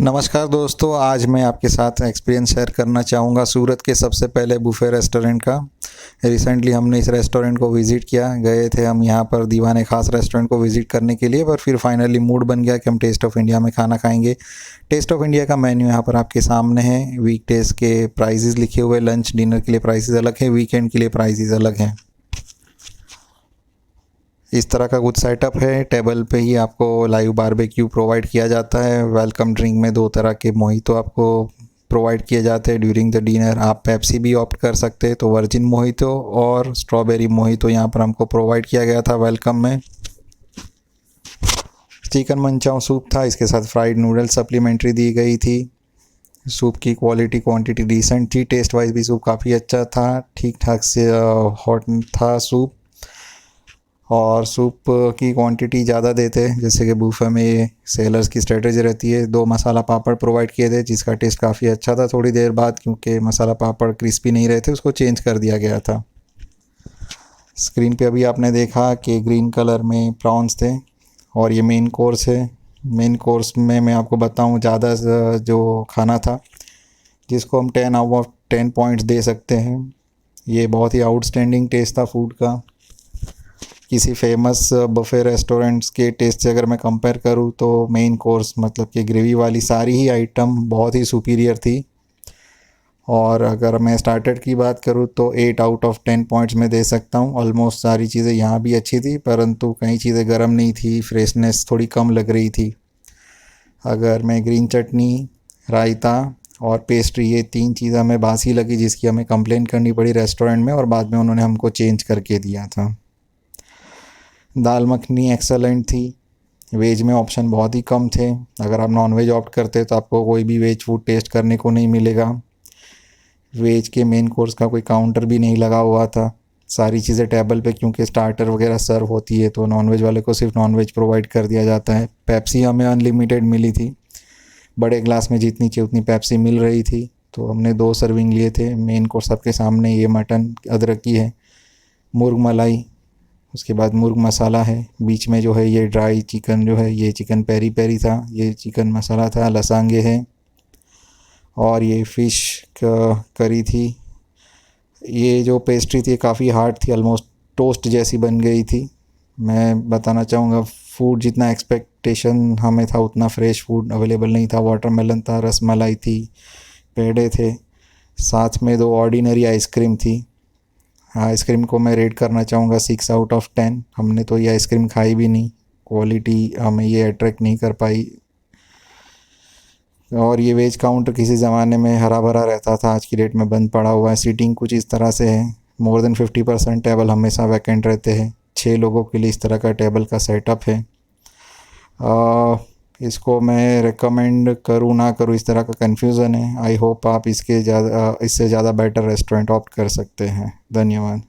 नमस्कार दोस्तों, आज मैं आपके साथ एक्सपीरियंस शेयर करना चाहूँगा सूरत के सबसे पहले बुफ़े रेस्टोरेंट का। रिसेंटली हमने इस रेस्टोरेंट को विज़िट किया। गए थे हम यहाँ पर दीवाने ख़ास रेस्टोरेंट को विज़िट करने के लिए, पर फिर फाइनली मूड बन गया कि हम टेस्ट ऑफ़ इंडिया में खाना खाएँगे। टेस्ट ऑफ़ इंडिया का मेन्यू यहाँ पर आपके सामने है। वीकडेज़ के प्राइसेस लिखे हुए, लंच डिनर के लिए प्राइसेस अलग है, वीकेंड के लिए प्राइसेस अलग हैं। इस तरह का कुछ सेटअप है। टेबल पे ही आपको लाइव बारबेक्यू प्रोवाइड किया जाता है। वेलकम ड्रिंक में 2 तरह के मोहितो आपको प्रोवाइड किए जाते हैं ड्यूरिंग द डिनर। आप पेप्सी भी ऑप्ट कर सकते हैं, तो वर्जिन मोहितो और स्ट्रॉबेरी मोहितो यहाँ पर हमको प्रोवाइड किया गया था वेलकम में। चिकन मंचाओ सूप था, इसके साथ फ्राइड नूडल्स सप्लीमेंट्री दी गई थी। सूप की क्वालिटी क्वांटिटी डिसेंट थी। टेस्ट वाइज भी सूप काफ़ी अच्छा था, ठीक ठाक से हॉट था सूप। और सूप की क्वांटिटी ज़्यादा देते हैं, जैसे कि बूफे में सेलर्स की स्ट्रेटजी रहती है। 2 मसाला पापड़ प्रोवाइड किए थे, जिसका टेस्ट काफ़ी अच्छा था। थोड़ी देर बाद क्योंकि मसाला पापड़ क्रिस्पी नहीं रहे थे, उसको चेंज कर दिया गया था। स्क्रीन पे अभी आपने देखा कि ग्रीन कलर में प्रॉन्स थे और ये मेन कोर्स है। मेन कोर्स में मैं आपको बताऊं, ज़्यादा जो खाना था जिसको हम 10 आउट ऑफ 10 पॉइंट्स दे सकते हैं। ये बहुत ही आउटस्टैंडिंग टेस्ट था फूड का। किसी फेमस बफ़े रेस्टोरेंट्स के टेस्ट से अगर मैं कंपेयर करूँ तो मेन कोर्स मतलब कि ग्रेवी वाली सारी ही आइटम बहुत ही सुपीरियर थी। और अगर मैं स्टार्टर की बात करूँ तो 8 आउट ऑफ 10 पॉइंट्स में दे सकता हूँ। ऑलमोस्ट सारी चीज़ें यहाँ भी अच्छी थी, परंतु कई चीज़ें गर्म नहीं थी, फ्रेशनेस थोड़ी कम लग रही थी। अगर मैं ग्रीन चटनी, रायता और पेस्ट्री, ये 3 चीज़ हमें बासी लगी, जिसकी हमें कंप्लेन करनी पड़ी रेस्टोरेंट में और बाद में उन्होंने हमको चेंज करके दिया था। दाल मखनी एक्सेलेंट थी। वेज में ऑप्शन बहुत ही कम थे। अगर आप नॉन वेज ऑप्ट करते तो आपको कोई भी वेज फूड टेस्ट करने को नहीं मिलेगा। वेज के मेन कोर्स का कोई काउंटर भी नहीं लगा हुआ था। सारी चीज़ें टेबल पे, क्योंकि स्टार्टर वगैरह सर्व होती है तो नॉन वेज वाले को सिर्फ नॉन वेज प्रोवाइड कर दिया जाता है। पेप्सी हमें अनलिमिटेड मिली थी। बड़े ग्लास में जितनी चाहिए उतनी पेप्सी मिल रही थी, तो हमने 2 सर्विंग लिए थे। मेन कोर्स सबके सामने, ये मटन अदरक की है, मुर्ग मलाई, उसके बाद मुर्ग मसाला है, बीच में जो है ये ड्राई चिकन जो है, ये चिकन पेरी पेरी था, ये चिकन मसाला था, लसांगे है और ये फ़िश करी थी। ये जो पेस्ट्री थी काफ़ी हार्ड थी, ऑलमोस्ट टोस्ट जैसी बन गई थी। मैं बताना चाहूँगा, फूड जितना एक्सपेक्टेशन हमें था उतना फ्रेश फूड अवेलेबल नहीं था। वाटरमेलन था, रसमलाई थी, पेड़े थे, साथ में 2 ऑर्डिनरी आइसक्रीम थी। आइसक्रीम को मैं रेट करना चाहूँगा 6 आउट ऑफ 10। हमने तो ये आइसक्रीम खाई भी नहीं, क्वालिटी हमें ये अट्रैक्ट नहीं कर पाई। और ये वेज काउंटर किसी ज़माने में हरा भरा रहता था, आज की डेट में बंद पड़ा हुआ है। सीटिंग कुछ इस तरह से है, मोर देन 50% टेबल हमेशा वैकेंट रहते हैं। 6 लोगों के लिए इस तरह का टेबल का सेटअप है। इसको मैं रिकमेंड करूँ ना करूँ, इस तरह का कन्फ्यूज़न है। आई होप आप इससे ज़्यादा बेटर रेस्टोरेंट ऑप्ट कर सकते हैं। धन्यवाद।